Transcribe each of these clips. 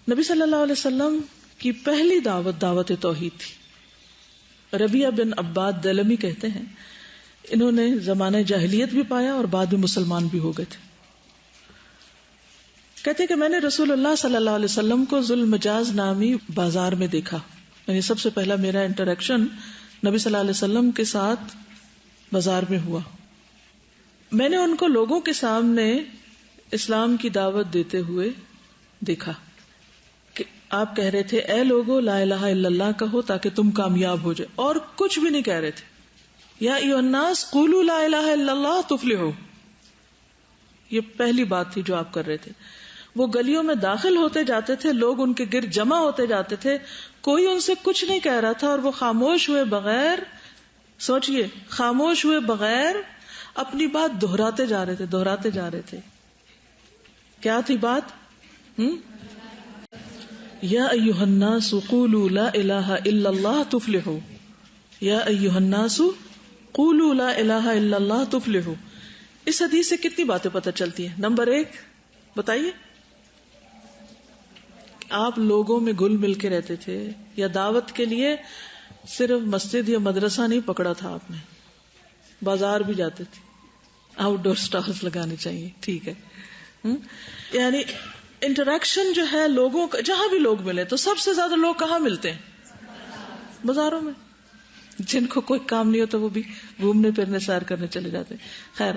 نبی صلی اللہ علیہ وسلم کی پہلی دعوت توحید تھی. ربیعہ بن عباد دلمی کہتے ہیں انہوں نے زمانہ جاہلیت بھی پایا اور بعد میں مسلمان بھی ہو گئے تھے. کہتے کہ میں نے رسول اللہ صلی اللہ علیہ وسلم کو ذوالمجاز نامی بازار میں دیکھا. یعنی سب سے پہلا میرا انٹریکشن نبی صلی اللہ علیہ وسلم کے ساتھ بازار میں ہوا. میں نے ان کو لوگوں کے سامنے اسلام کی دعوت دیتے ہوئے دیکھا کہ آپ کہہ رہے تھے اے لوگو لا الہ الا اللہ کہو تاکہ تم کامیاب ہو جائے، اور کچھ بھی نہیں کہہ رہے تھے. یا ایھا الناس قولوا لا الہ الا اللہ تفلحوا، یہ پہلی بات تھی جو آپ کر رہے تھے. وہ گلیوں میں داخل ہوتے جاتے تھے، لوگ ان کے گرد جمع ہوتے جاتے تھے، کوئی ان سے کچھ نہیں کہہ رہا تھا، اور وہ خاموش ہوئے بغیر، سوچئے خاموش ہوئے بغیر اپنی بات دہراتے جا رہے تھے. کیا تھی بات؟ یا ایھا الناس قولوا لا الہ الا اللہ تفلحوا، یا ایھا الناس قولوا لا الہ الا اللہ تفلحوا. اس حدیث سے کتنی باتیں پتہ چلتی ہیں؟ نمبر 1 بتائیے، آپ لوگوں میں گل مل کے رہتے تھے، یا دعوت کے لیے صرف مسجد یا مدرسہ نہیں پکڑا تھا آپ نے، بازار بھی جاتے تھے، آؤٹ ڈور سٹالز لگانے چاہیے، ٹھیک ہے. یعنی انٹریکشن جو ہے لوگوں کا، جہاں بھی لوگ ملے تو سب سے زیادہ لوگ کہاں ملتے ہیں؟ بازاروں میں. جن کو کوئی کام نہیں ہوتا وہ بھی گھومنے پھرنے سیر کرنے چلے جاتے. خیر،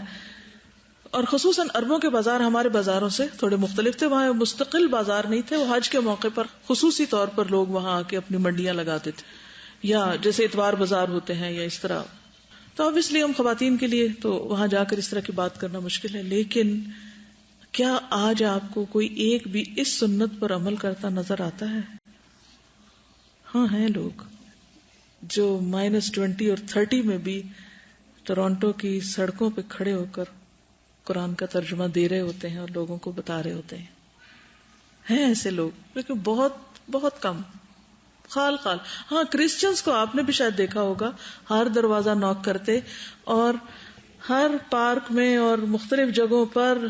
اور خصوصاً عربوں کے بازار ہمارے بازاروں سے تھوڑے مختلف تھے. وہاں مستقل بازار نہیں تھے، وہ حج کے موقع پر خصوصی طور پر لوگ وہاں آ کے اپنی منڈیاں لگاتے تھے، یا جیسے اتوار بازار ہوتے ہیں یا اس طرح. تو obviously ہم خواتین کے لیے تو وہاں جا کر اس طرح کی بات کرنا مشکل ہے. لیکن کیا آج آپ کو کوئی ایک بھی اس سنت پر عمل کرتا نظر آتا ہے؟ ہاں ہیں لوگ جو -20 اور 30 میں بھی ٹورانٹو کی سڑکوں پہ کھڑے ہو کر قرآن کا ترجمہ دے رہے ہوتے ہیں اور لوگوں کو بتا رہے ہوتے ہیں. ہیں ایسے لوگ، لیکن بہت بہت کم، خال. ہاں، کرسچنز کو آپ نے بھی شاید دیکھا ہوگا، ہر دروازہ نوک کرتے، اور ہر پارک میں اور مختلف جگہوں پر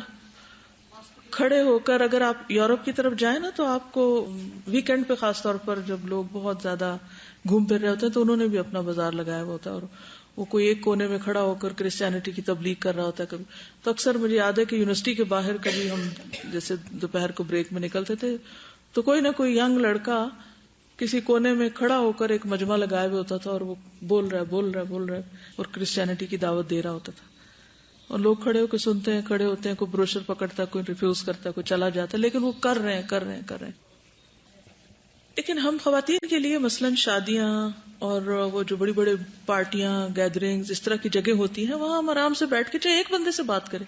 کھڑے ہو کر. اگر آپ یورپ کی طرف جائیں نا تو آپ کو ویکینڈ پہ خاص طور پر جب لوگ بہت زیادہ گھوم پھر رہے ہوتے ہیں تو انہوں نے بھی اپنا بازار لگایا ہوا ہوتا ہے، اور وہ کوئی ایک کونے میں کھڑا ہو کر کرسچینٹی کی تبلیغ کر رہا ہوتا ہے. کبھی تو اکثر مجھے یاد ہے کہ یونیورسٹی کے باہر کبھی ہم جیسے دوپہر کو بریک میں نکلتے تھے تو کوئی نہ کوئی ینگ لڑکا کسی کونے میں کھڑا ہو کر ایک مجمع لگائے ہوئے ہوتا تھا، اور وہ بول رہا ہے اور کرسچینٹی کی دعوت دے رہا ہوتا تھا. اور لوگ کھڑے ہو کے سنتے ہیں، کھڑے ہوتے ہیں، کوئی بروشر پکڑتا ہے، کوئی ریفیوز کرتا ہے، کوئی چلا جاتا ہے، لیکن وہ کر رہے ہیں. لیکن ہم خواتین کے لیے مثلاً شادیاں اور وہ جو بڑی بڑی پارٹیاں، گیدرنگز، اس طرح کی جگہ ہوتی ہیں، وہاں ہم آرام سے بیٹھ کے چاہے ایک بندے سے بات کریں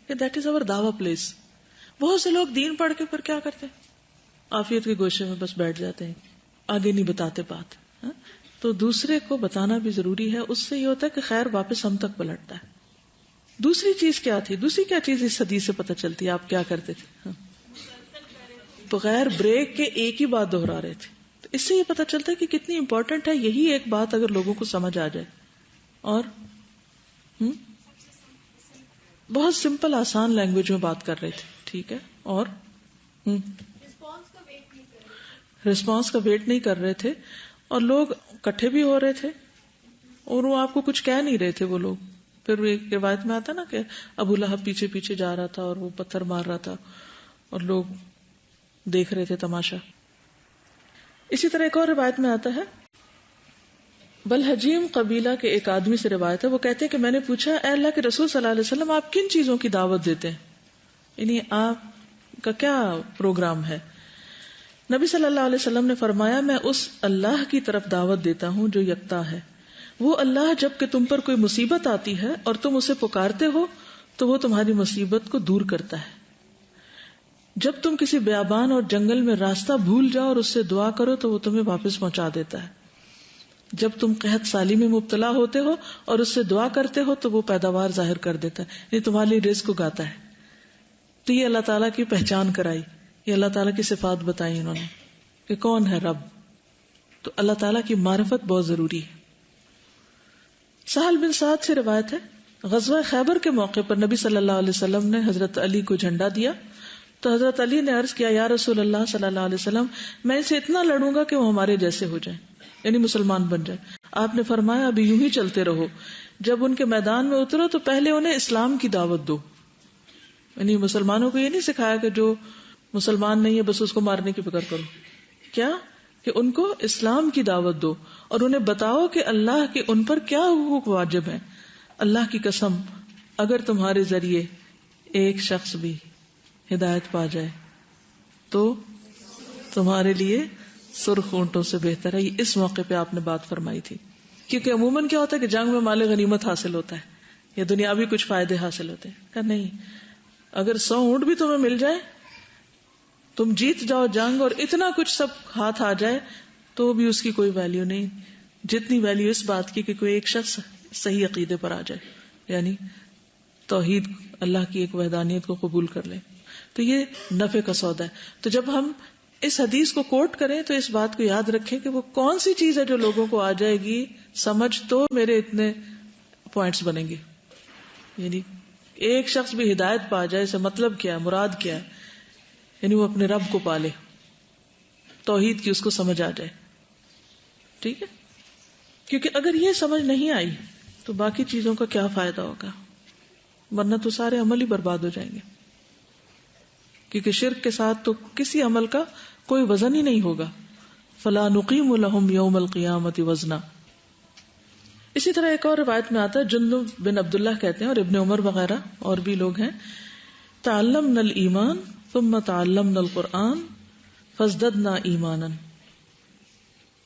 کہ دیٹ از اوور دعویٰ پلیس. بہت سے لوگ دین پڑھ کے پھر کیا کرتے ہیں؟ عافیت کے گوشے میں بس بیٹھ جاتے ہیں، آگے نہیں بتاتے بات. تو دوسرے کو بتانا بھی ضروری ہے، اس سے یہ ہوتا ہے کہ خیر واپس ہم تک پلٹتا ہے. دوسری چیز کیا تھی؟ دوسری کیا چیز اس حدیث سے پتہ چلتی ہے آپ کیا کرتے تھے؟ بغیر بریک کے ایک ہی بات دہرا رہے تھے. تو اس سے یہ پتہ چلتا ہے کہ کتنی امپورٹنٹ ہے یہی ایک بات اگر لوگوں کو سمجھ آ جائے. اور بہت سمپل آسان لینگویج میں بات کر رہے تھے، ٹھیک ہے. اور رسپانس کا ویٹ نہیں کر رہے تھے، اور لوگ اکٹھے بھی ہو رہے تھے، اور وہ آپ کو کچھ کہہ نہیں رہے تھے وہ لوگ. پھر ایک روایت میں آتا نا کہ ابو لہب پیچھے پیچھے جا رہا تھا اور وہ پتھر مار رہا تھا اور لوگ دیکھ رہے تھے تماشا. اسی طرح ایک اور روایت میں آتا ہے، بلحجیم قبیلہ کے ایک آدمی سے روایت ہے، وہ کہتے ہیں کہ میں نے پوچھا اے اللہ کے رسول صلی اللہ علیہ وسلم آپ کن چیزوں کی دعوت دیتے ہیں، یعنی آپ کا کیا پروگرام ہے؟ نبی صلی اللہ علیہ وسلم نے فرمایا میں اس اللہ کی طرف دعوت دیتا ہوں جو یکتا ہے. وہ اللہ جب کہ تم پر کوئی مصیبت آتی ہے اور تم اسے پکارتے ہو تو وہ تمہاری مصیبت کو دور کرتا ہے. جب تم کسی بیابان اور جنگل میں راستہ بھول جاؤ اور اس سے دعا کرو تو وہ تمہیں واپس پہنچا دیتا ہے. جب تم قحط سالی میں مبتلا ہوتے ہو اور اس سے دعا کرتے ہو تو وہ پیداوار ظاہر کر دیتا ہے، یہ تمہارے لیے رزق اگاتا ہے. تو یہ اللہ تعالیٰ کی پہچان کرائی، یہ اللہ تعالیٰ کی صفات بتائی انہوں نے کہ کون ہے رب. تو اللہ تعالیٰ کی معرفت بہت ضروری ہے. سہل بن سعد سے روایت ہے، غزوہ خیبر کے موقع پر نبی صلی اللہ علیہ وسلم نے حضرت علی کو جھنڈا دیا تو حضرت علی نے عرض کیا یا رسول اللہ صلی اللہ علیہ وسلم میں اسے اتنا لڑوں گا کہ وہ ہمارے جیسے ہو جائیں، یعنی مسلمان بن جائے. آپ نے فرمایا ابھی یوں ہی چلتے رہو، جب ان کے میدان میں اترو تو پہلے انہیں اسلام کی دعوت دو. یعنی مسلمانوں کو یہ نہیں سکھایا کہ جو مسلمان نہیں ہے بس اس کو مارنے کی فکر کرو. کیا کہ ان کو اسلام کی دعوت دو اور انہیں بتاؤ کہ اللہ کے ان پر کیا حقوق واجب ہیں. اللہ کی قسم اگر تمہارے ذریعے ایک شخص بھی ہدایت پا جائے تو تمہارے لیے سرخ اونٹوں سے بہتر ہے. یہ اس موقع پہ آپ نے بات فرمائی تھی، کیونکہ عموماً کیا ہوتا ہے کہ جنگ میں مال غنیمت حاصل ہوتا ہے یا دنیاوی کچھ فائدے حاصل ہوتے ہیں. کہ نہیں، اگر 100 اونٹ بھی تمہیں مل جائے، تم جیت جاؤ جنگ اور اتنا کچھ سب ہاتھ آ جائے تو بھی اس کی کوئی ویلیو نہیں جتنی ویلیو اس بات کی کہ کوئی ایک شخص صحیح عقیدے پر آ جائے، یعنی توحید اللہ کی ایک وحدانیت کو قبول کر لے. تو یہ نفع کا سودا ہے. تو جب ہم اس حدیث کو کوٹ کریں تو اس بات کو یاد رکھیں کہ وہ کون سی چیز ہے جو لوگوں کو آ جائے گی سمجھ تو میرے اتنے پوائنٹس بنیں گے. یعنی ایک شخص بھی ہدایت پا جائے، اسے مطلب کیا ہے، مراد کیا ہے، یعنی وہ اپنے رب کو پالے، توحید کی اس کو سمجھ آ جائے. ٹھیک ہے، کیونکہ اگر یہ سمجھ نہیں آئی تو باقی چیزوں کا کیا فائدہ ہوگا، ورنہ تو سارے عمل ہی برباد ہو جائیں گے. کیونکہ شرک کے ساتھ تو کسی عمل کا کوئی وزن ہی نہیں ہوگا. فلا نقیم لهم یوم القیامت وزنا. اسی طرح ایک اور روایت میں آتا ہے، جندب بن عبداللہ کہتے ہیں اور ابن عمر وغیرہ اور بھی لوگ ہیں، تعلمنا الایمان ثم تعلمنا القرآن فازددنا ایمانا،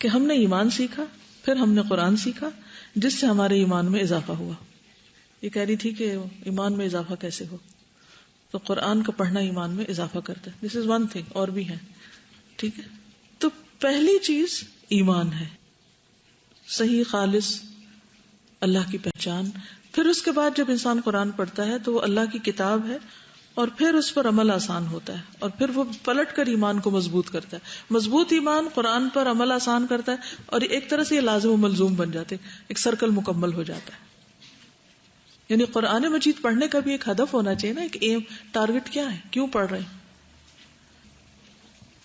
کہ ہم نے ایمان سیکھا پھر ہم نے قرآن سیکھا جس سے ہمارے ایمان میں اضافہ ہوا. یہ کہہ رہی تھی کہ ایمان میں اضافہ کیسے ہو، تو قرآن کا پڑھنا ایمان میں اضافہ کرتا ہے. دس از ون تھنگ، اور بھی ہے. ٹھیک ہے، تو پہلی چیز ایمان ہے، صحیح خالص اللہ کی پہچان. پھر اس کے بعد جب انسان قرآن پڑھتا ہے تو وہ اللہ کی کتاب ہے اور پھر اس پر عمل آسان ہوتا ہے اور پھر وہ پلٹ کر ایمان کو مضبوط کرتا ہے. مضبوط ایمان قرآن پر عمل آسان کرتا ہے اور ایک طرح سے یہ لازم و ملزوم بن جاتے، ایک سرکل مکمل ہو جاتا ہے. یعنی قرآن مجید پڑھنے کا بھی ایک ہدف ہونا چاہیے نا، ایک ایم، ٹارگٹ کیا ہے، کیوں پڑھ رہے ہیں.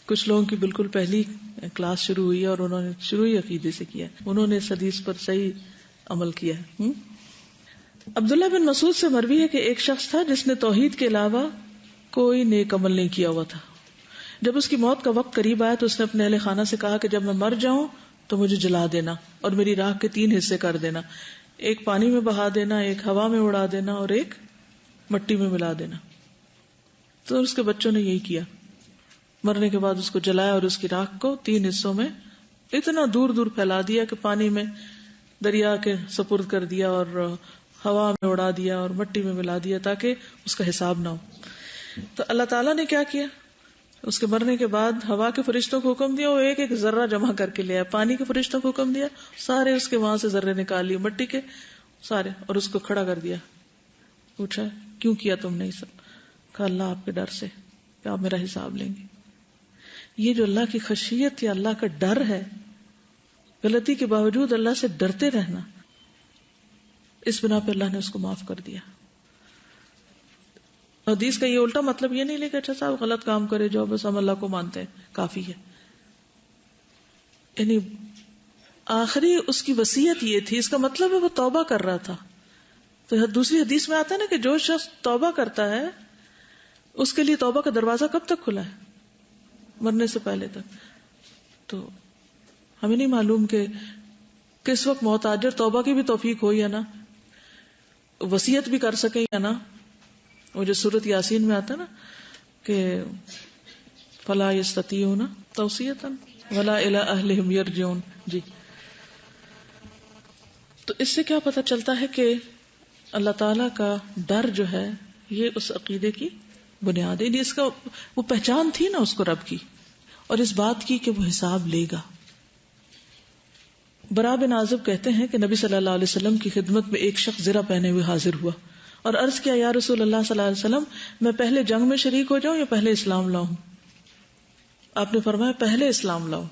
کچھ لوگوں کی بالکل پہلی کلاس شروع ہوئی ہے اور انہوں نے شروع ہی عقیدے سے کیا، انہوں نے اس حدیث پر صحیح عمل کیا ہے. عبداللہ بن مسعود سے مروی ہے کہ ایک شخص تھا جس نے توحید کے علاوہ کوئی نیک عمل نہیں کیا ہوا تھا. جب اس کی موت کا وقت قریب آیا تو اس نے اپنے اہل خانہ سے کہا کہ جب میں مر جاؤں تو مجھے جلا دینا اور میری راہ کے 3 حصے کر دینا، ایک پانی میں بہا دینا، ایک ہوا میں اڑا دینا اور ایک مٹی میں ملا دینا. تو اس کے بچوں نے یہی کیا. مرنے کے بعد اس کو جلایا اور اس کی راکھ کو 3 حصوں میں اتنا دور دور پھیلا دیا کہ پانی میں دریا کے سپرد کر دیا اور ہوا میں اڑا دیا اور مٹی میں ملا دیا تاکہ اس کا حساب نہ ہو. تو اللہ تعالیٰ نے کیا کیا، اس کے مرنے کے بعد ہوا کے فرشتوں کو حکم دیا، وہ ایک ایک ذرہ جمع کر کے لیا. پانی کے فرشتوں کو حکم دیا، سارے اس کے وہاں سے ذرے نکال لیے، مٹی کے سارے، اور اس کو کھڑا کر دیا. پوچھا کیوں کیا تم نے یہ سب؟ کہا اللہ آپ کے ڈر سے کہ آپ میرا حساب لیں گے. یہ جو اللہ کی خشیت یا اللہ کا ڈر ہے، غلطی کے باوجود اللہ سے ڈرتے رہنا، اس بنا پہ اللہ نے اس کو معاف کر دیا. حدیث کا یہ الٹا مطلب یہ نہیں لے کہ اچھا صاحب غلط کام کرے جو بس ہم اللہ کو مانتے ہیں کافی ہے. یعنی آخری اس کی وصیت یہ تھی، اس کا مطلب ہے وہ توبہ کر رہا تھا. تو دوسری حدیث میں آتا ہے نا کہ جو شخص توبہ کرتا ہے اس کے لیے توبہ کا دروازہ کب تک کھلا ہے؟ مرنے سے پہلے تک. تو ہمیں نہیں معلوم کہ کس وقت موت آ جائے، توبہ کی بھی توفیق ہو یا نہ، وصیت بھی کر سکیں یا نہ. وہ جو سورۃ یاسین میں آتا نا کہ فلا یستطیعون توصیۃ ولا الی اہلہم یرجعون. جی، تو اس سے کیا پتہ چلتا ہے کہ اللہ تعالی کا ڈر جو ہے یہ اس عقیدے کی بنیاد ہے. اس کا وہ پہچان تھی نا اس کو رب کی، اور اس بات کی کہ وہ حساب لے گا. برا بن عازب کہتے ہیں کہ نبی صلی اللہ علیہ وسلم کی خدمت میں ایک شخص زرہ پہنے ہوئے حاضر ہوا اور عرض کیا یا رسول اللہ صلی اللہ علیہ وسلم میں پہلے جنگ میں شریک ہو جاؤں یا پہلے اسلام لاؤں؟ آپ نے فرمایا پہلے اسلام لاؤ،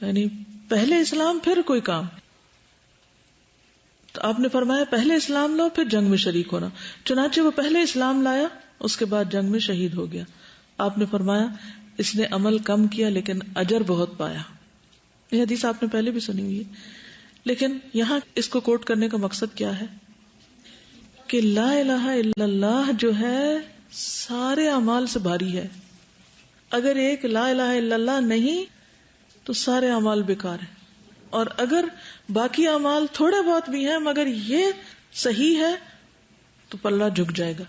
یعنی پہلے اسلام پھر کوئی کام. تو آپ نے فرمایا پہلے اسلام لاؤ پھر جنگ میں شریک ہونا. چنانچہ وہ پہلے اسلام لایا اس کے بعد جنگ میں شہید ہو گیا. آپ نے فرمایا اس نے عمل کم کیا لیکن اجر بہت پایا. یہ حدیث آپ نے پہلے بھی سنی ہوئی ہے، لیکن یہاں اس کو کوٹ کرنے کا مقصد کیا ہے کہ لا الہ الا اللہ جو ہے سارے اعمال سے بھاری ہے. اگر ایک لا الہ الا اللہ نہیں تو سارے اعمال بیکار ہیں، اور اگر باقی اعمال تھوڑے بہت بھی ہیں مگر یہ صحیح ہے تو پلہ جھک جائے گا.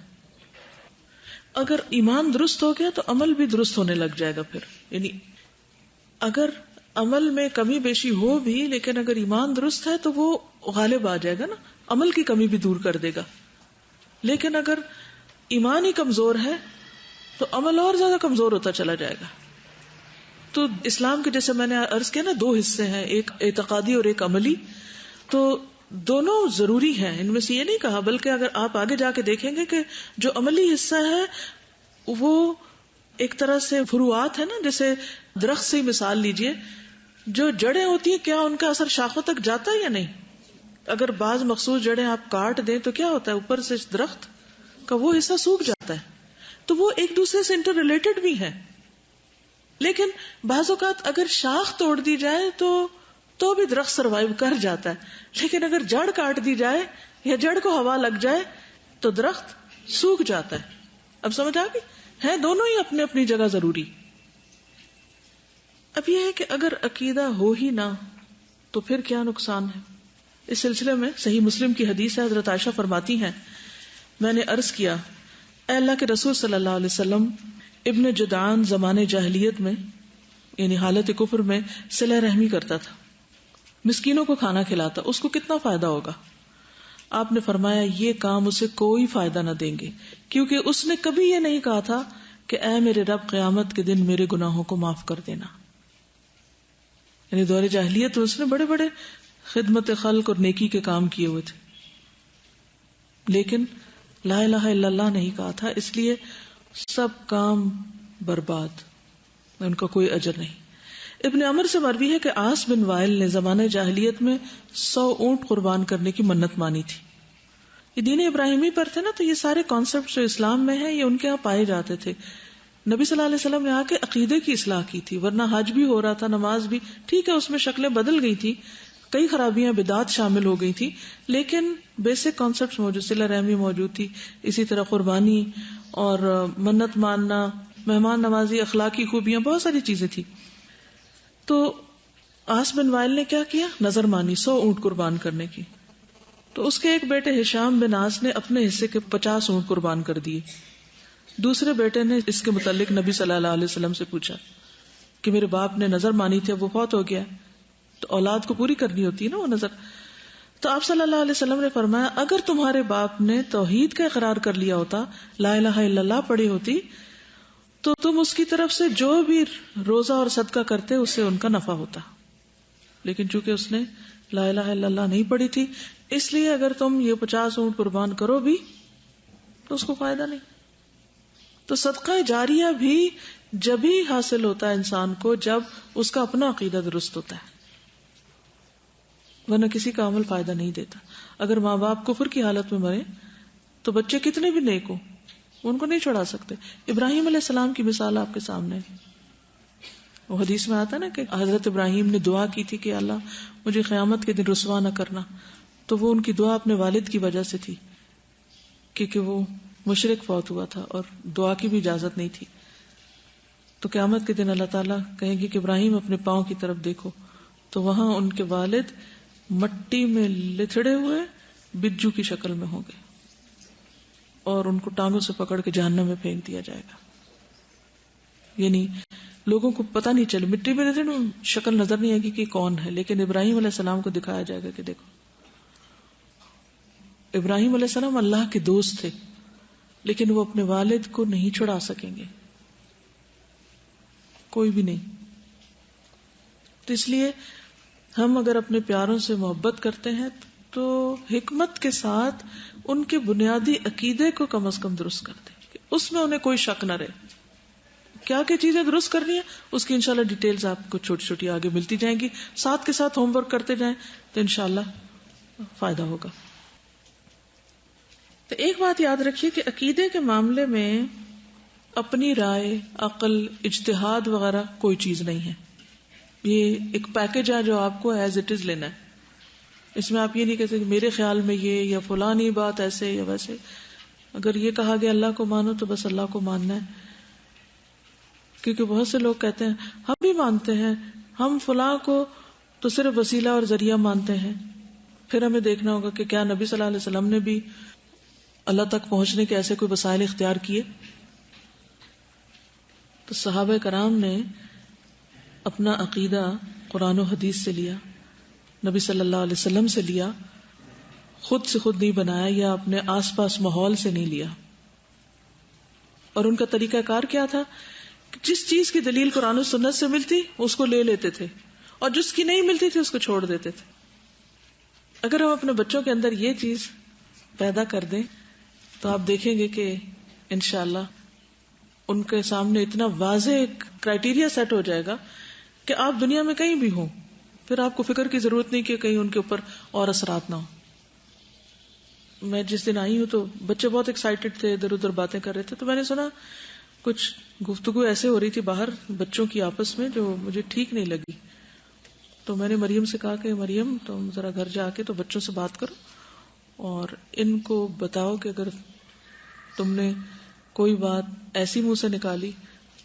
اگر ایمان درست ہو گیا تو عمل بھی درست ہونے لگ جائے گا. پھر یعنی اگر عمل میں کمی بیشی ہو بھی لیکن اگر ایمان درست ہے تو وہ غالب آ جائے گا نا، عمل کی کمی بھی دور کر دے گا. لیکن اگر ایمان ہی کمزور ہے تو عمل اور زیادہ کمزور ہوتا چلا جائے گا. تو اسلام کے جیسے میں نے عرض کیا نا 2 حصے ہیں، ایک اعتقادی اور ایک عملی. تو دونوں ضروری ہیں، ان میں سے یہ نہیں کہا، بلکہ اگر آپ آگے جا کے دیکھیں گے کہ جو عملی حصہ ہے وہ ایک طرح سے فروعات ہے نا، جیسے درخت سے ہی مثال لیجئے، جو جڑیں ہوتی ہیں کیا ان کا اثر شاخوں تک جاتا ہے یا نہیں؟ اگر بعض مخصوص جڑیں آپ کاٹ دیں تو کیا ہوتا ہے، اوپر سے درخت کا وہ حصہ سوکھ جاتا ہے. تو وہ ایک دوسرے سے انٹر ریلیٹڈ بھی ہیں. لیکن بعض اوقات اگر شاخ توڑ دی جائے تو بھی درخت سروائیو کر جاتا ہے، لیکن اگر جڑ کاٹ دی جائے یا جڑ کو ہوا لگ جائے تو درخت سوکھ جاتا ہے. اب سمجھ آ گئی؟ ہے دونوں ہی اپنے اپنی جگہ ضروری. اب یہ ہے کہ اگر عقیدہ ہو ہی نہ تو پھر کیا نقصان ہے. اس سلسلے میں صحیح مسلم کی حدیث ہے، حضرت عائشہ فرماتی ہیں میں نے عرض کیا اے اللہ کے رسول صلی اللہ علیہ وسلم، ابن جدعان زمانے جاہلیت میں یعنی حالت کفر میں صلہ رحمی کرتا تھا، مسکینوں کو کھانا کھلاتا، اس کو کتنا فائدہ ہوگا؟ آپ نے فرمایا یہ کام اسے کوئی فائدہ نہ دیں گے، کیونکہ اس نے کبھی یہ نہیں کہا تھا کہ اے میرے رب قیامت کے دن میرے گناہوں کو معاف کر دینا. یعنی دور جاہلیت اس نے بڑے بڑے خدمت خلق اور نیکی کے کام کیے ہوئے تھے، لیکن لا الہ الا اللہ نہیں کہا تھا، اس لیے سب کام برباد، ان کا کوئی اجر نہیں. ابن عمر سے مروی ہے کہ عاص بن وائل نے زمانہ جاہلیت میں 100 اونٹ قربان کرنے کی منت مانی تھی. یہ دین ابراہیمی پر تھے نا، تو یہ سارے کانسیپٹ جو اسلام میں ہیں یہ ان کے ہاں پائے جاتے تھے. نبی صلی اللہ علیہ وسلم نے آ کے عقیدے کی اصلاح کی تھی، ورنہ حج بھی ہو رہا تھا، نماز بھی ٹھیک ہے، اس میں شکلیں بدل گئی تھی، کئی خرابیاں بدعات شامل ہو گئی تھی، لیکن بیسک کانسیپٹ موجود، صلہ رحمی موجود تھی، اسی طرح قربانی اور منت ماننا، مہمان نوازی، اخلاقی خوبیاں، بہت ساری چیزیں تھی. تو عاص بن وائل نے کیا کیا؟ نظر مانی 100 اونٹ قربان کرنے کی. تو اس کے ایک بیٹے ہشام بن عاص نے اپنے حصے کے 50 اونٹ قربان کر دیے. دوسرے بیٹے نے اس کے متعلق نبی صلی اللہ علیہ وسلم سے پوچھا کہ میرے باپ نے نظر مانی تھی، اب وہ فوت ہو گیا، تو اولاد کو پوری کرنی ہوتی ہے نا وہ نظر. تو آپ صلی اللہ علیہ وسلم نے فرمایا اگر تمہارے باپ نے توحید کا اقرار کر لیا ہوتا، لا الہ الا اللہ پڑھی ہوتی، تو تم اس کی طرف سے جو بھی روزہ اور صدقہ کرتے اس سے ان کا نفع ہوتا. لیکن چونکہ اس نے لا الہ الا اللہ نہیں پڑھی تھی، اس لیے اگر تم یہ 50 اونٹ قربان کرو بھی تو اس کو فائدہ نہیں. تو صدقہ جاریہ بھی جب ہی حاصل ہوتا ہے انسان کو جب اس کا اپنا عقیدہ درست ہوتا ہے، ورنہ کسی کا عمل فائدہ نہیں دیتا. اگر ماں باپ کفر کی حالت میں مرے تو بچے کتنے بھی نیک ہوں ان کو نہیں چھڑا سکتے. ابراہیم علیہ السلام کی مثال آپ کے سامنے ہے. وہ حدیث میں آتا ہے نا کہ حضرت ابراہیم نے دعا کی تھی کہ اللہ مجھے قیامت کے دن رسوا نہ کرنا، تو وہ ان کی دعا اپنے والد کی وجہ سے تھی، کیونکہ وہ مشرک فوت ہوا تھا اور دعا کی بھی اجازت نہیں تھی. تو قیامت کے دن اللہ تعالیٰ کہیں گے کہ ابراہیم اپنے پاؤں کی طرف دیکھو، تو وہاں ان کے والد مٹی میں لتھڑے ہوئے بجو کی شکل میں ہوں گے اور ان کو ٹانگوں سے پکڑ کے جہنم میں پھینک دیا جائے گا. یعنی لوگوں کو پتہ نہیں چلے، مٹی میں لتھڑے شکل نظر نہیں آئے گی کہ کون ہے، لیکن ابراہیم علیہ السلام کو دکھایا جائے گا کہ دیکھو. ابراہیم علیہ السلام اللہ کے دوست تھے، لیکن وہ اپنے والد کو نہیں چھڑا سکیں گے، کوئی بھی نہیں. تو اس لیے ہم اگر اپنے پیاروں سے محبت کرتے ہیں تو حکمت کے ساتھ ان کے بنیادی عقیدے کو کم از کم درست کر دیں، کہ اس میں انہیں کوئی شک نہ رہے. کیا کیا چیزیں درست کرنی ہے اس کی انشاءاللہ ڈیٹیلز آپ کو چھوٹی چھوٹی آگے ملتی جائیں گی. ساتھ کے ساتھ ہوم ورک کرتے جائیں تو انشاءاللہ فائدہ ہوگا. تو ایک بات یاد رکھیے کہ عقیدے کے معاملے میں اپنی رائے، عقل، اجتہاد وغیرہ کوئی چیز نہیں ہے. یہ ایک پیکج ہے جو آپ کو ایز اٹ از لینا ہے. اس میں آپ یہ نہیں کہتے کہ میرے خیال میں یہ یا فلانی بات ایسے یا ویسے. اگر یہ کہا گیا اللہ کو مانو تو بس اللہ کو ماننا ہے. کیونکہ بہت سے لوگ کہتے ہیں ہم بھی مانتے ہیں، ہم فلاں کو تو صرف وسیلہ اور ذریعہ مانتے ہیں. پھر ہمیں دیکھنا ہوگا کہ کیا نبی صلی اللہ علیہ وسلم نے بھی اللہ تک پہنچنے کے ایسے کوئی وسائل اختیار کیے. تو صحابہ کرام نے اپنا عقیدہ قرآن و حدیث سے لیا، نبی صلی اللہ علیہ وسلم سے لیا، خود سے خود نہیں بنایا یا اپنے آس پاس ماحول سے نہیں لیا. اور ان کا طریقہ کار کیا تھا؟ جس چیز کی دلیل قرآن و سنت سے ملتی اس کو لے لیتے تھے، اور جس کی نہیں ملتی تھی اس کو چھوڑ دیتے تھے. اگر ہم اپنے بچوں کے اندر یہ چیز پیدا کر دیں تو آپ دیکھیں گے کہ انشاءاللہ ان کے سامنے اتنا واضح کرائیٹیریا سیٹ ہو جائے گا کہ آپ دنیا میں کہیں بھی ہوں، پھر آپ کو فکر کی ضرورت نہیں کہ کہیں ان کے اوپر اور اثرات نہ ہو. میں جس دن آئی ہوں تو بچے بہت ایکسائٹیڈ تھے، ادھر ادھر باتیں کر رہے تھے، تو میں نے سنا کچھ گفتگو ایسے ہو رہی تھی باہر بچوں کی آپس میں جو مجھے ٹھیک نہیں لگی. تو میں نے مریم سے کہا کہ مریم تم ذرا گھر جا کے تو بچوں سے بات کرو اور ان کو بتاؤ کہ اگر تم نے کوئی بات ایسی منہ سے نکالی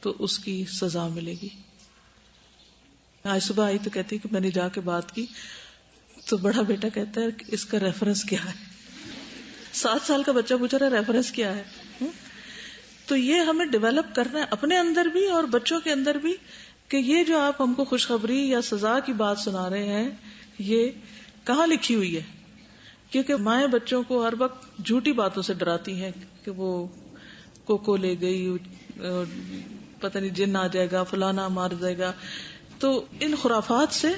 تو اس کی سزا ملے گی. آج صبح آئی تو کہتی کہ میں نے جا کے بات کی تو بڑا بیٹا کہتا ہے کہ اس کا ریفرنس کیا ہے. 7 سال کا بچہ پوچھ رہا ہے ریفرنس کیا ہے. تو یہ ہمیں ڈیولپ کرنا ہے اپنے اندر بھی اور بچوں کے اندر بھی کہ یہ جو آپ ہم کو خوشخبری یا سزا کی بات سنا رہے ہیں یہ کہاں لکھی ہوئی ہے. کیونکہ مائیں بچوں کو ہر وقت جھوٹی باتوں سے ڈراتی ہیں کہ وہ کوکو لے گئی، پتہ نہیں جن آ جائے گا، فلانا مار جائے گا. تو ان خرافات سے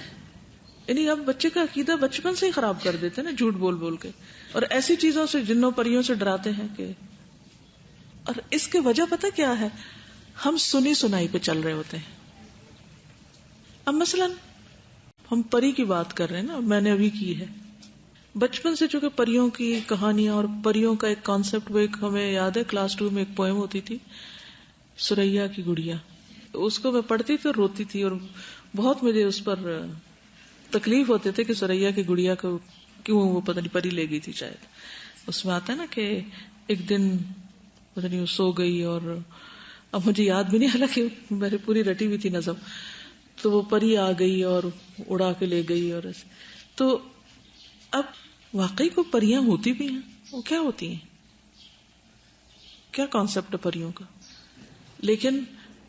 یعنی اب بچے کا عقیدہ بچپن سے ہی خراب کر دیتے ہیں نا، جھوٹ بول بول کے، اور ایسی چیزوں سے جنوں پریوں سے ڈراتے ہیں کہ. اور اس کی وجہ پتہ کیا ہے؟ ہم سنی سنائی پہ چل رہے ہوتے ہیں. اب مثلا ہم پری کی بات کر رہے ہیں نا، میں نے ابھی کی ہے. بچپن سے چونکہ پریوں کی کہانیاں اور پریوں کا ایک کانسیپٹ، وہ ایک ہمیں یاد ہے کلاس 2 میں ایک پوئم ہوتی تھی سریا کی گڑیا. اس کو میں پڑھتی تھی اور روتی تھی، اور بہت مجھے اس پر تکلیف ہوتے تھے کہ سریا کی گڑیا کو کیوں وہ پتہ نہیں پری لے گئی تھی. شاید اس میں آتا ہے نا کہ ایک دن پتہ نہیں وہ سو گئی، اور اب مجھے یاد بھی نہیں، حالانکہ میں نے پوری رٹی ہوئی تھی نظم. تو وہ پری آ گئی اور اڑا کے لے گئی. اور تو اب واقعی کو پریاں ہوتی بھی ہیں، وہ کیا ہوتی ہیں، کیا کانسیپٹ ہے پریوں کا. لیکن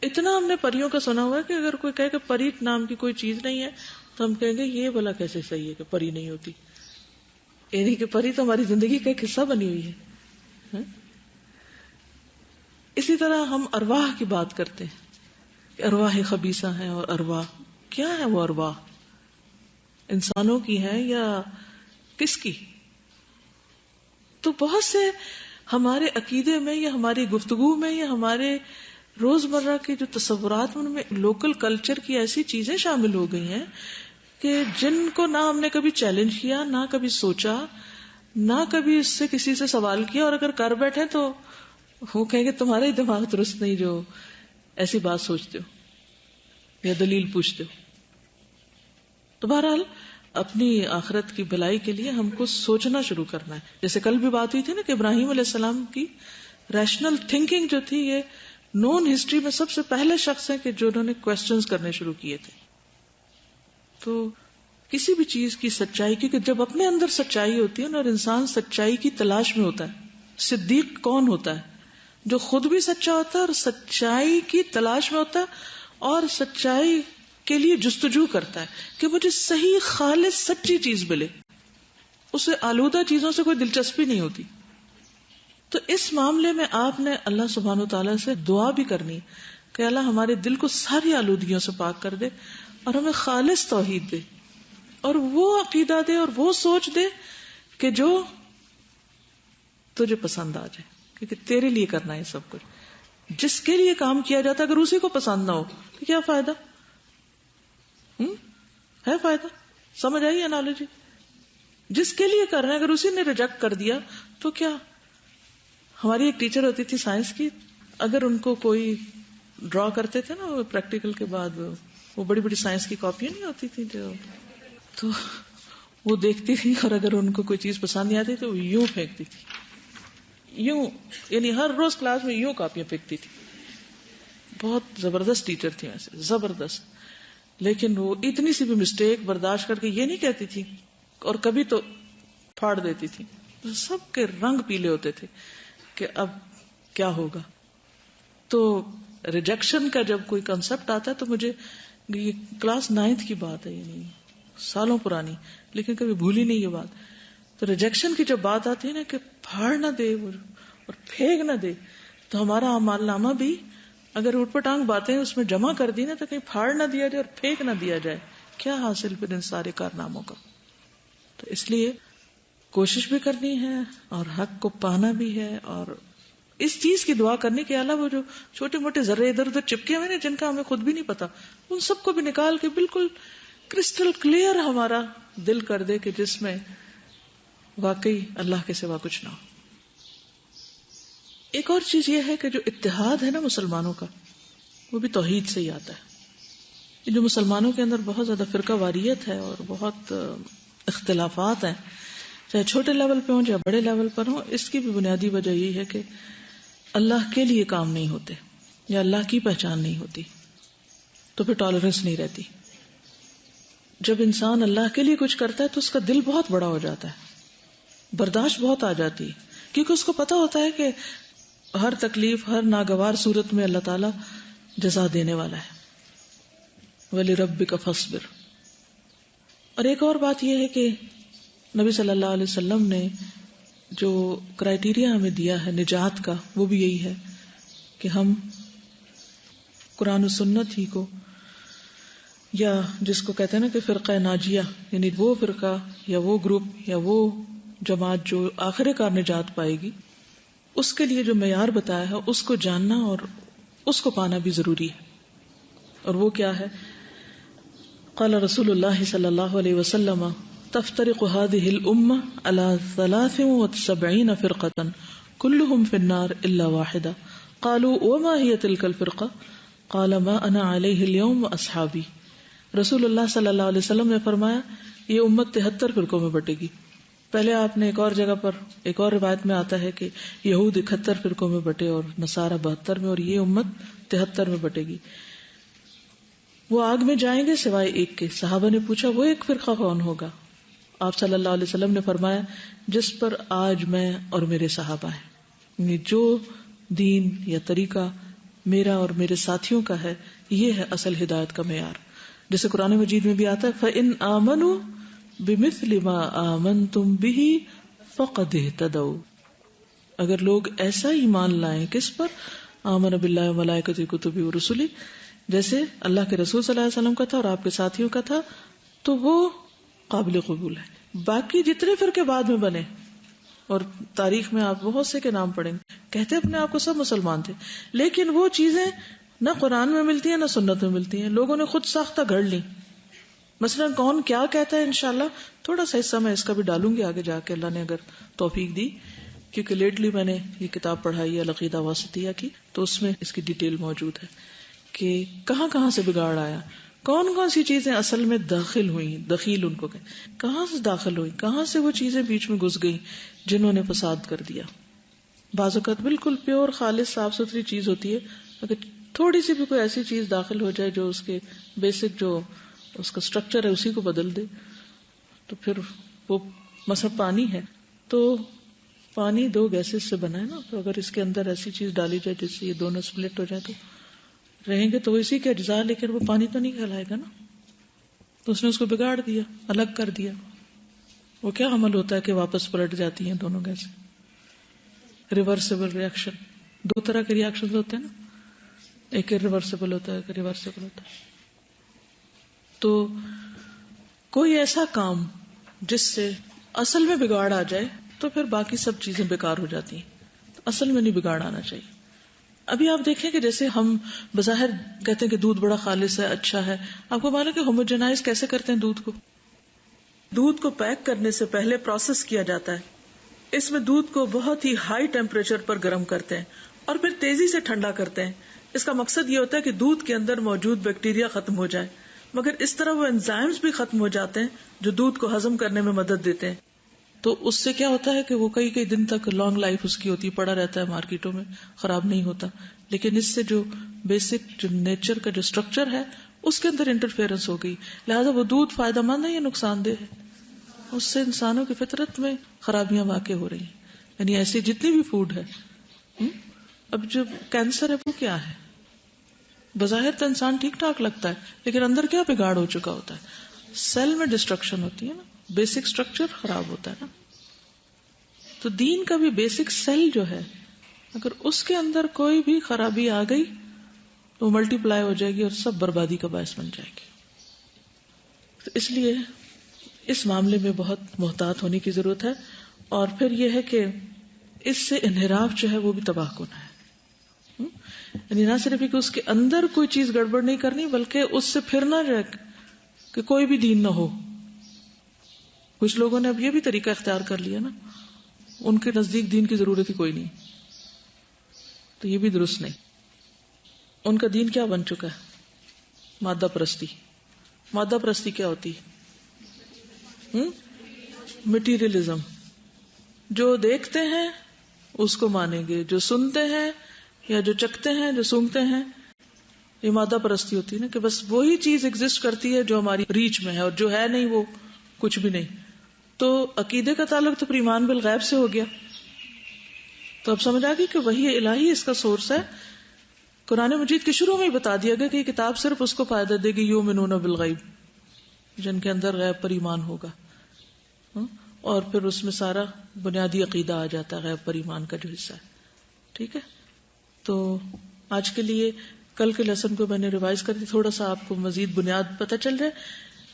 اتنا ہم نے پریوں کا سنا ہوا ہے کہ اگر کوئی کہے کہ پری نام کی کوئی چیز نہیں ہے تو ہم کہیں گے یہ بھلا کیسے صحیح ہے کہ پری نہیں ہوتی. یعنی کہ پری تو ہماری زندگی کا ایک حصہ بنی ہوئی ہے. اسی طرح ہم ارواح کی بات کرتے ہیں کہ ارواح خبیثہ ہیں، اور ارواح کیا ہے؟ وہ ارواح انسانوں کی ہیں یا کس کی؟ تو بہت سے ہمارے عقیدے میں یا ہماری گفتگو میں یا ہمارے روزمرہ کے جو تصورات ان میں لوکل کلچر کی ایسی چیزیں شامل ہو گئی ہیں کہ جن کو نہ ہم نے کبھی چیلنج کیا، نہ کبھی سوچا، نہ کبھی اس سے کسی سے سوال کیا، اور اگر کر بیٹھے تو وہ کہیں گے تمہارا ہی دماغ درست نہیں جو ایسی بات سوچتے ہو یا دلیل پوچھتے ہو. تو بہرحال اپنی آخرت کی بھلائی کے لیے ہم کو سوچنا شروع کرنا ہے. جیسے کل بھی بات ہوئی تھی نا کہ ابراہیم علیہ السلام کی ریشنل تھنکنگ جو تھی، یہ نون ہسٹری میں سب سے پہلے شخص ہیں کہ جو انہوں نے کوسچنز کرنے شروع کیے تھے. تو کسی بھی چیز کی سچائی، کیونکہ جب اپنے اندر سچائی ہوتی ہے نا، اور انسان سچائی کی تلاش میں ہوتا ہے. صدیق کون ہوتا ہے؟ جو خود بھی سچا ہوتا ہے اور سچائی کی تلاش میں ہوتا ہے اور سچائی کے لیے جستجو کرتا ہے کہ مجھے صحیح خالص سچی چیز ملے. اسے آلودہ چیزوں سے کوئی دلچسپی نہیں ہوتی. تو اس معاملے میں آپ نے اللہ سبحانہ وتعالیٰ سے دعا بھی کرنی کہ اللہ ہمارے دل کو ساری آلودگیوں سے پاک کر دے اور ہمیں خالص توحید دے اور وہ عقیدہ دے اور وہ سوچ دے کہ جو تجھے پسند آ جائے، کیونکہ تیرے لیے کرنا ہے سب کچھ. جس کے لیے کام کیا جاتا اگر اسی کو پسند نہ ہو تو کیا فائدہ ہے؟ فائدہ سمجھ آئی انالوجی؟ جس کے لیے کر رہے ہیں اگر اسی نے ریجیکٹ کر دیا تو کیا؟ ہماری ایک ٹیچر ہوتی تھی سائنس کی، اگر ان کو کوئی ڈرا کرتے تھے نا وہ پریکٹیکل کے بعد، وہ بڑی بڑی سائنس کی کاپیاں نہیں ہوتی تھی جو، تو وہ دیکھتی تھی اور اگر ان کو کوئی چیز پسند نہیں آتی تو وہ یوں پھینکتی تھی، یوں، یعنی ہر روز کلاس میں یوں کاپیاں پھینکتی تھی. بہت زبردست ٹیچر تھی ویسے، زبردست. لیکن وہ اتنی سی بھی مسٹیک برداشت کر کے یہ نہیں کہتی تھی، اور کبھی تو پھاڑ دیتی تھی. سب کے رنگ پیلے ہوتے تھے کہ اب کیا ہوگا. تو ریجیکشن کا جب کوئی کنسپٹ آتا ہے تو مجھے، یہ کلاس 9 کی بات ہے، یعنی سالوں پرانی، لیکن کبھی بھولی نہیں یہ بات. تو ریجیکشن کی جب بات آتی ہے نا کہ پھاڑ نہ دے اور پھینک نہ دے، تو ہمارا اعمال نامہ بھی اگر اوٹ پٹانگ باتیں اس میں جمع کر دی نا تو کہیں پھاڑ نہ دیا جائے اور پھینک نہ دیا جائے، کیا حاصل پھر ان سارے کارناموں کا. تو اس لیے کوشش بھی کرنی ہے اور حق کو پانا بھی ہے، اور اس چیز کی دعا کرنے کے علاوہ وہ جو چھوٹے موٹے ذرے ادھر ادھر چپکے ہوئے نا جن کا ہمیں خود بھی نہیں پتا، ان سب کو بھی نکال کے بالکل کرسٹل کلیئر ہمارا دل کر دے کہ جس میں واقعی اللہ کے سوا کچھ نہ ہو. ایک اور چیز یہ ہے کہ جو اتحاد ہے نا مسلمانوں کا، وہ بھی توحید سے ہی آتا ہے. جو مسلمانوں کے اندر بہت زیادہ فرقہ واریت ہے اور بہت اختلافات ہیں، چاہے چھوٹے لیول پہ ہوں چاہے بڑے لیول پر ہوں، اس کی بھی بنیادی وجہ یہی ہے کہ اللہ کے لیے کام نہیں ہوتے یا اللہ کی پہچان نہیں ہوتی، تو پھر ٹالرنس نہیں رہتی. جب انسان اللہ کے لیے کچھ کرتا ہے تو اس کا دل بہت بڑا ہو جاتا ہے، برداشت بہت آ جاتی ہے، کیونکہ اس کو پتا ہوتا ہے کہ ہر تکلیف، ہر ناگوار صورت میں اللہ تعالیٰ جزا دینے والا ہے. وَلِرَبِّكَ فَاصْبِرْ. اور ایک اور بات یہ ہے کہ نبی صلی اللہ علیہ وسلم نے جو کرائیٹیریا ہمیں دیا ہے نجات کا، وہ بھی یہی ہے کہ ہم قرآن و سنت ہی کو، یا جس کو کہتے ہیں نا کہ فرقہ ناجیہ، یعنی وہ فرقہ یا وہ گروپ یا وہ جماعت جو آخر کار نجات پائے گی، اس کے لیے جو معیار بتایا ہے اس کو جاننا اور اس کو پانا بھی ضروری ہے. اور وہ کیا ہے؟ قال رسول اللہ صلی اللہ علیہ وسلم تفترق هذه الامة على 73 فرقة كلهم في النار الا واحدة. قالوا وما هي تلك الفرقة؟ قال ما انا عليه اليوم واصحابي. رسول اللہ صلی اللہ علیہ وسلم نے فرمایا یہ امت 73 فرقوں میں بٹے گی. پہلے آپ نے ایک اور جگہ پر ایک اور روایت میں آتا ہے کہ یہود 71 فرقوں میں بٹے اور نصارہ 72 میں، اور یہ امت 73 میں بٹے گی. وہ آگ میں جائیں گے سوائے ایک کے. صحابہ نے پوچھا وہ ایک فرقہ کون ہوگا؟ آپ صلی اللہ علیہ وسلم نے فرمایا جس پر آج میں اور میرے صحابہ ہیں، یعنی جو دین یا طریقہ میرا اور میرے ساتھیوں کا ہے، یہ ہے اصل ہدایت کا معیار. جیسے قرآن مجید میں بھی آتا ہے فَإِنْ آمَنُوا بِمِثْلِ مَا آمَنْتُمْ بِهِ فَقَدْ اهْتَدَوْا. اگر لوگ ایسا ایمان لائیں کس پر؟ آمن باللہ وملائکتہ کتبہ ورسلہ، جیسے اللہ کے رسول صلی اللہ علیہ وسلم کا تھا اور آپ کے ساتھیوں کا تھا، تو وہ قابل قبول ہے. باقی جتنے فرقے بعد میں بنے، اور تاریخ میں آپ بہت سے کے نام پڑھیں گے، کہتے اپنے آپ کو سب مسلمان تھے، لیکن وہ چیزیں نہ قرآن میں ملتی ہیں نہ سنت میں ملتی ہیں، لوگوں نے خود ساختہ گھڑ لی. مثلا کون کیا کہتا ہے، انشاءاللہ تھوڑا سا حصہ میں اس کا بھی ڈالوں گی آگے جا کے اللہ نے اگر توفیق دی، کیونکہ لیٹلی میں نے یہ کتاب پڑھائی ہے العقیدہ واسطیہ کی، تو اس میں اس کی ڈیٹیل موجود ہے کہ کہاں کہاں سے بگاڑ آیا، کون کون سی چیزیں اصل میں داخل ہوئی، دخیل ان کو کہاں سے داخل ہوئی، کہاں سے وہ چیزیں بیچ میں گھس گئی جنہوں نے فساد کر دیا. بعض اوقات بالکل پیور خالص صاف ستھری چیز ہوتی ہے، اگر تھوڑی سی بھی کوئی ایسی چیز داخل ہو جائے جو اس کے بیسک جو اس کا سٹرکچر ہے اسی کو بدل دے، تو پھر وہ مثلا پانی ہے تو پانی 2 گیسز سے بنا ہے نا، تو اگر اس کے اندر ایسی چیز ڈالی جائے جس سے یہ دونوں سپلٹ ہو جائے تو رہیں گے تو اسی کے اجزاء، لیکن وہ پانی تو نہیں کہلائے گا نا. تو اس نے اس کو بگاڑ دیا، الگ کر دیا. وہ کیا عمل ہوتا ہے کہ واپس پلٹ جاتی ہیں دونوں گیس. ریورسیبل ریئیکشن، 2 طرح کے ریئیکشن ہوتے ہیں نا، ایک ریورسیبل ہوتا ہے ایک ریورسیبل ہوتا ہے. تو کوئی ایسا کام جس سے اصل میں بگاڑ آ جائے تو پھر باقی سب چیزیں بیکار ہو جاتی ہیں. تو اصل میں نہیں بگاڑ آنا چاہیے. ابھی آپ دیکھیں کہ جیسے ہم بظاہر کہتے ہیں کہ دودھ بڑا خالص ہے، اچھا ہے، آپ کو معلوم ہے کہ ہوموجنائز کیسے کرتے ہیں دودھ کو پیک کرنے سے پہلے پروسیس کیا جاتا ہے اس میں دودھ کو بہت ہی ہائی ٹیمپریچر پر گرم کرتے ہیں اور پھر تیزی سے ٹھنڈا کرتے ہیں. اس کا مقصد یہ ہوتا ہے کہ دودھ کے اندر موجود بیکٹیریا ختم ہو جائے، مگر اس طرح وہ انزائمز بھی ختم ہو جاتے ہیں جو دودھ کو ہضم کرنے میں مدد دیتے ہیں. تو اس سے کیا ہوتا ہے کہ وہ کئی دن تک لانگ لائف اس کی ہوتی ہے، پڑا رہتا ہے مارکیٹوں میں، خراب نہیں ہوتا. لیکن اس سے جو بیسک جو نیچر کا جو اسٹرکچر ہے اس کے اندر انٹرفیئرنس ہو گئی، لہذا وہ دودھ فائدہ مند ہے یا نقصان دہ ہے؟ اس سے انسانوں کی فطرت میں خرابیاں واقع ہو رہی ہیں. یعنی ایسی جتنی بھی فوڈ ہے، اب جو کینسر ہے وہ کیا ہے؟ بظاہر تو انسان ٹھیک ٹھاک لگتا ہے لیکن اندر کیا بگاڑ ہو چکا ہوتا ہے؟ سیل میں ڈسٹرکشن ہوتی ہے نا، بیسک اسٹرکچر خراب ہوتا ہے نا. تو دین کا بھی بیسک سیل جو ہے، اگر اس کے اندر کوئی بھی خرابی آ گئی تو وہ ملٹی پلائی ہو جائے گی اور سب بربادی کا باعث بن جائے گی. تو اس لیے اس معاملے میں بہت محتاط ہونے کی ضرورت ہے. اور پھر یہ ہے کہ اس سے انحراف جو ہے وہ بھی تباہ کن ہے. یعنی نہ صرف کہ اس کے اندر کوئی چیز گڑبڑ نہیں کرنی، بلکہ اس سے پھرنا جو ہے کہ کوئی بھی دین نہ ہو. کچھ لوگوں نے اب یہ بھی طریقہ اختیار کر لیا نا، ان کے نزدیک دین کی ضرورت ہی کوئی نہیں، تو یہ بھی درست نہیں. ان کا دین کیا بن چکا ہے؟ مادہ پرستی. مادہ پرستی کیا ہوتی ہے؟ مٹیریلزم. جو دیکھتے ہیں اس کو مانیں گے، جو سنتے ہیں یا جو چکھتے ہیں، جو سونگھتے ہیں، یہ مادہ پرستی ہوتی ہے نا، کہ بس وہی چیز ایگزسٹ کرتی ہے جو ہماری ریچ میں ہے، اور جو ہے نہیں وہ کچھ بھی نہیں. تو عقیدے کا تعلق تو ایمان بالغیب سے ہو گیا. تو اب سمجھ آ گئی کہ وحی الہی اس کا سورس ہے. قرآن مجید کے شروع میں ہی بتا دیا گیا کہ یہ کتاب صرف اس کو فائدہ دے گی یؤمنون بالغیب، جن کے اندر غیب پر ایمان ہوگا. اور پھر اس میں سارا بنیادی عقیدہ آ جاتا ہے، غیب پر ایمان کا جو حصہ ہے. ٹھیک ہے، تو آج کے لیے کل کے لیسن کو میں نے ریوائز کر دی، تھوڑا سا آپ کو مزید بنیاد پتہ چل جائے.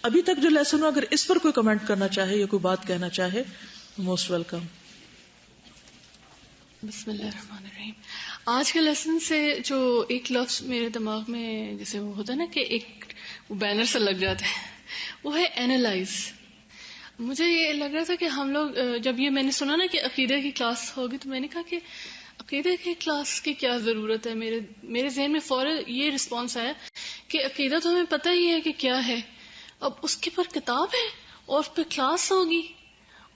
ابھی تک جو لیسن ہو، اگر اس پر کوئی کمنٹ کرنا چاہے یا کوئی بات کہنا چاہے، موسٹ ویلکم. بسم اللہ الرحمن الرحیم. آج کے لیسن سے جو ایک لفظ میرے دماغ میں جیسے وہ ہوتا ہے نا کہ ایک بینر سے لگ جاتا ہے، وہ ہے اینالائز. مجھے یہ لگ رہا تھا کہ ہم لوگ جب یہ میں نے سنا نا کہ عقیدہ کی کلاس ہوگی، تو میں نے کہا کہ عقیدہ کی کلاس کی کیا ضرورت ہے. میرے ذہن میں فوراً یہ رسپانس آیا کہ عقیدہ تو ہمیں پتہ ہی ہے کہ کیا ہے، اب اس کے پر کتاب ہے اور اس پہ کلاس ہوگی.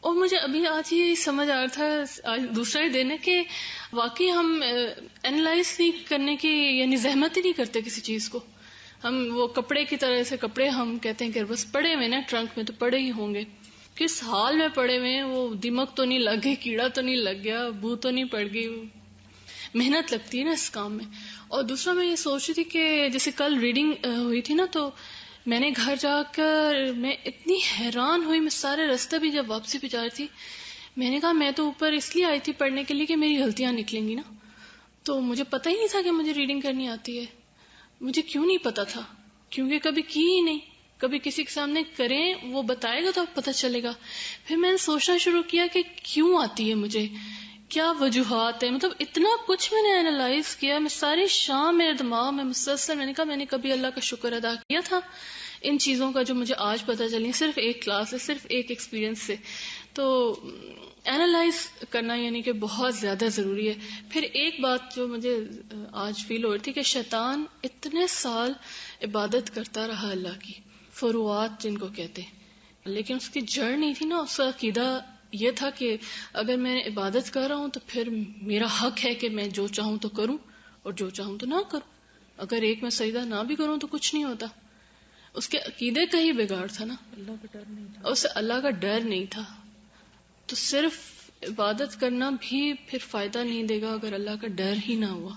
اور مجھے ابھی آج یہ سمجھ آ رہا تھا، آج دوسرا ہی دن ہے، کہ واقعی ہم اینالائز نہیں کرنے کی یعنی زحمت ہی نہیں کرتے کسی چیز کو. ہم وہ کپڑے کی طرح سے کپڑے ہم کہتے ہیں کہ بس پڑے ہوئے نا ٹرنک میں، تو پڑے ہی ہوں گے. کس حال میں پڑے ہوئے ہیں، وہ دمک تو نہیں لگ گئی، کیڑا تو نہیں لگ گیا، بو تو نہیں پڑ گئی. محنت لگتی ہے نا اس کام میں. اور دوسرا میں یہ سوچ رہی تھی کہ جیسے کل ریڈنگ ہوئی تھی نا، تو میں نے گھر جا کر میں اتنی حیران ہوئی. میں سارے راستے بھی جب واپسی پہ جا رہی تھی، میں نے کہا میں تو اوپر اس لیے آئی تھی پڑھنے کے لیے کہ میری غلطیاں نکلیں گی نا. تو مجھے پتہ ہی نہیں تھا کہ مجھے ریڈنگ کرنی آتی ہے. مجھے کیوں نہیں پتا تھا؟ کیونکہ کبھی کی ہی نہیں. کبھی کسی کے سامنے کریں، وہ بتائے گا تو پتہ چلے گا. پھر میں نے سوچنا شروع کیا کہ کیوں آتی ہے مجھے، کیا وجوہات ہیں. مطلب اتنا کچھ میں نے اینالائز کیا. میں ساری شام میرے دماغ میں مسلسل میں نے کہا میں نے کبھی اللہ کا شکر ادا کیا تھا ان چیزوں کا جو مجھے آج پتہ چلی صرف ایک کلاس سے، صرف ایک ایکسپیرینس سے. تو اینالائز کرنا یعنی کہ بہت زیادہ ضروری ہے. پھر ایک بات جو مجھے آج فیل ہو رہی تھی کہ شیطان اتنے سال عبادت کرتا رہا اللہ کی، فروعات جن کو کہتے ہیں، لیکن اس کی جڑ نہیں تھی نا. اس کا عقیدہ یہ تھا کہ اگر میں عبادت کر رہا ہوں تو پھر میرا حق ہے کہ میں جو چاہوں تو کروں اور جو چاہوں تو نہ کروں. اگر ایک میں سجدہ نہ بھی کروں تو کچھ نہیں ہوتا. اس کے عقیدے کا ہی بگاڑ تھا نا، اللہ کا ڈر نہیں تھا، اسے اللہ کا ڈر نہیں تھا. تو صرف عبادت کرنا بھی پھر فائدہ نہیں دے گا اگر اللہ کا ڈر ہی نہ ہوا.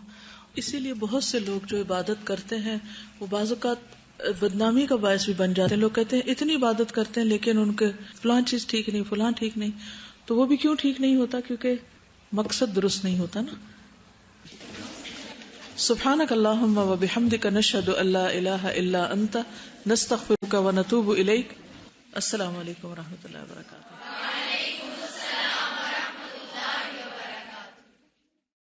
اسی لیے بہت سے لوگ جو عبادت کرتے ہیں وہ بعض اوقات بدنامی کا باعث بھی بن جاتے ہیں. لوگ کہتے ہیں اتنی عبادت کرتے ہیں لیکن ان کے فلاں چیز ٹھیک نہیں، فلاں ٹھیک نہیں. تو وہ بھی کیوں ٹھیک نہیں ہوتا؟ کیونکہ مقصد درست نہیں ہوتا نا. سبحانک اللہم و بحمدک نشہد ان لا الہ الا انت نستغفرک و نتوب الیک. السلام علیکم و رحمۃ اللہ وبرکاتہ.